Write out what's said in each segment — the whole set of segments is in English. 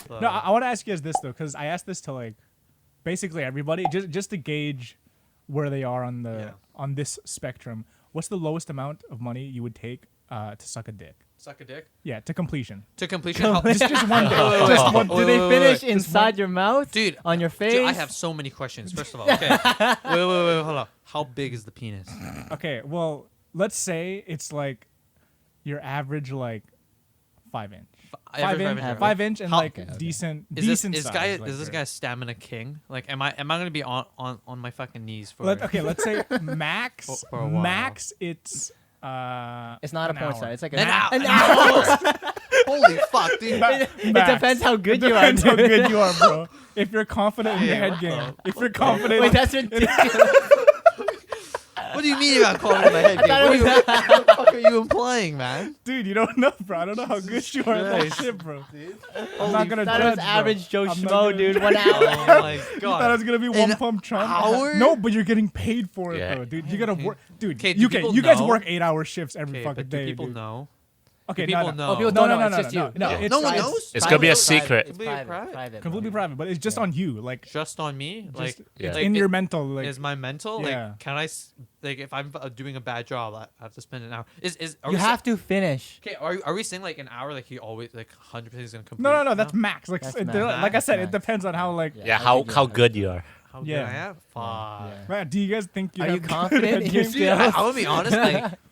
No, I want to ask you guys this though, because I asked this to like basically everybody, just to gauge where they are on the on this spectrum. What's the lowest amount of money you would take to suck a dick? Suck a dick? Yeah, to completion. To completion? How, Just one day. Wait, Just one. Do they finish inside your mouth? Dude, on your face? Dude, I have so many questions. First of all, okay. wait, hold on. How big is the penis? Okay, well, let's say it's like your average like 5-inch. 5-inch and like decent size. Is this guy stamina king? Like, am I gonna be on my fucking knees for? Okay, let's say max. For a while. Max, it's not a porn star. It's like an hour. Holy fuck, dude! It depends how good you are. Depends how good you are, bro. If you're confident in your head game, if you're confident. Wait, that's ridiculous. What do you mean about calling my head game? What the fuck are you implying, man? Dude, you don't know, bro. I don't know how good you are at that shit, bro. I'm not gonna judge, that was bro. average Joe I'm Schmo, dude. 1 hour. Oh my god! You thought it was gonna be one pump chump? Hour? No, but you're getting paid for it, Yeah. bro, dude. You gotta work, dude. Okay, You guys know? work 8-hour shifts every fucking But day. do people dude. know? Okay, People no. know. Oh, people No, don't know. no, It's just no, you. no. Yeah. It's No one private. knows? It's gonna be a Private. secret. It's Completely private. private. Completely private, but it's just on you, like Just on me? just Yeah. in your mental, like. Is my mental Yeah. like? Can I like if I'm doing a bad job, I have to spend an hour? You have to finish. Okay, are we saying like an hour? Like he always like 100% is gonna complete? No, that's max. Like, That's like max. I said, Max. it depends on how like. Yeah, how good you are. How Yeah. good I am? Fuck. Man, do you guys think you Are have you good confident at in your games? Dude, I skills? want to be honest.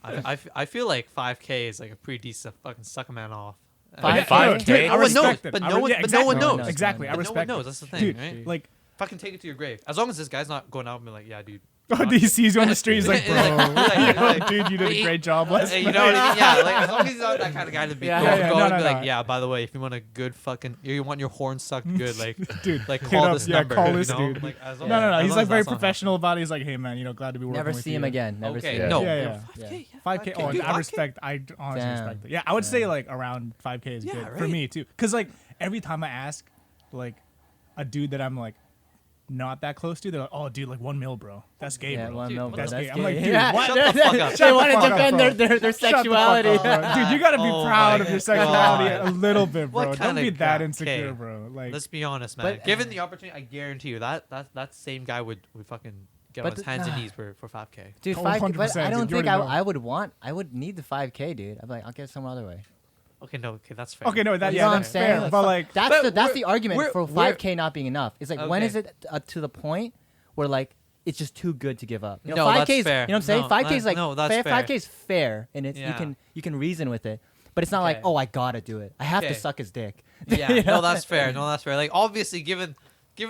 Like, I feel like 5K is like a pretty decent fucking suck a man off. 5K? Dude, I No one respect knows, it. but I no re- one- yeah, but no one exactly. knows. Exactly, I But no respect one knows. it. That's the thing, Dude, right? like, Fucking take it to your grave. As long as this guy's not going out and be like, yeah, dude. oh, he sees you on the street, he's like, bro, like, dude, you did a great job last You night. know what I mean? Yeah, like as long as he's not that kind of guy to be Yeah, go yeah, and no, be no. like, yeah, by the way, if you want a good fucking, you want your horn sucked good, like, Dude, like hit call up, this yeah, number. call you this know? dude. Like, as long No, as- he's as like long very as that's not professional about it. He's like, hey, man, glad to be working Never with see you. him again. Never Okay, see him. no. Yeah. 5K, 5K. Oh, dude, I 5K? respect. I honestly Damn. respect it. Yeah, I would say like around 5K is Yeah, good for right? me too. Cause like every time I ask, like a dude that I'm like not that close to, they're like, oh, dude, like 1 mil, bro. That's gay, Yeah, bro. 1 Dude, mil, what bro. the- That's that's gay. I'm like, gay. dude, Yeah. what? Shut the fuck up. They Shut want the to fuck up, defend bro. their Shut the fuck sexuality. up, bro. Dude, you gotta be Oh proud my of your sexuality God. a little bit, bro. What Don't kinda be that crap? insecure, Okay. bro. Like, Let's be honest, man. But- Given the opportunity, I guarantee you that same guy would fucking get on But his hands and knees for 5K. Dude, Oh, 5K. But 100%, I don't dude, you think already know. I would need the 5K, dude. I'm like, I'll get it some other way. Okay, no, okay, that's fair. okay, no, that You yeah, know what I'm that's saying? fair. Like, But like, But That's the argument we're- for we're- 5K not being enough. It's like, when Okay. is it to the point where like it's just too good to give up? You know, No, 5K that's is, fair. you know what I'm saying? No, 5K is like no, that's fair. fair. 5K is fair, and it's Yeah. you can reason with it. But it's not like, Okay. oh, I gotta do it. I have to Okay. suck his dick. Yeah, You know? no, that's fair. No, that's fair. Like, obviously, given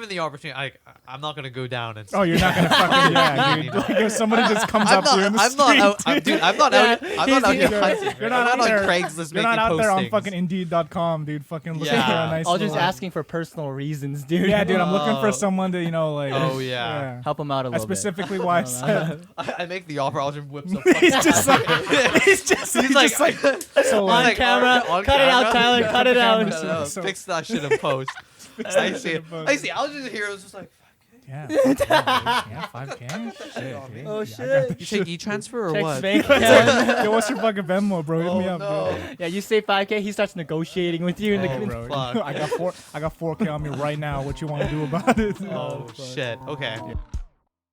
the opportunity, I'm not gonna go down and. oh, you're not gonna fucking yeah, dude. Like, if somebody just comes I'm up to you in the not. street, I'm not out. I'm not out here You're- hunting. you're not I'm out not on there- Craigslist you're making not out there on postings. fucking Indeed.com, dude. Fucking looking Yeah. for a nice. All just little- asking for personal reasons, dude. Yeah, dude. I'm looking Oh. for someone to like. Oh, yeah. Help him out a That's little bit. specifically why I said. I make the offer. I'll just whip some. He's just like. He's just He's like. so On like, camera. on Cut it out, camera? Tyler. Cut it out. camera. No, fix that shit in post. I see. I was just here. It was just like. Yeah. Yeah, 5K. Shit, dude. Oh, Yeah, I shit. got the You take e-transfer or Check what? bank account. Yo, what's your fucking Venmo, bro? Hit me Oh, up, no. dude. Yeah, you say 5K, he starts negotiating with you in Oh, the bro. fuck. I got 4K on me right now. What you want to do about it? Oh shit. Okay. Yeah.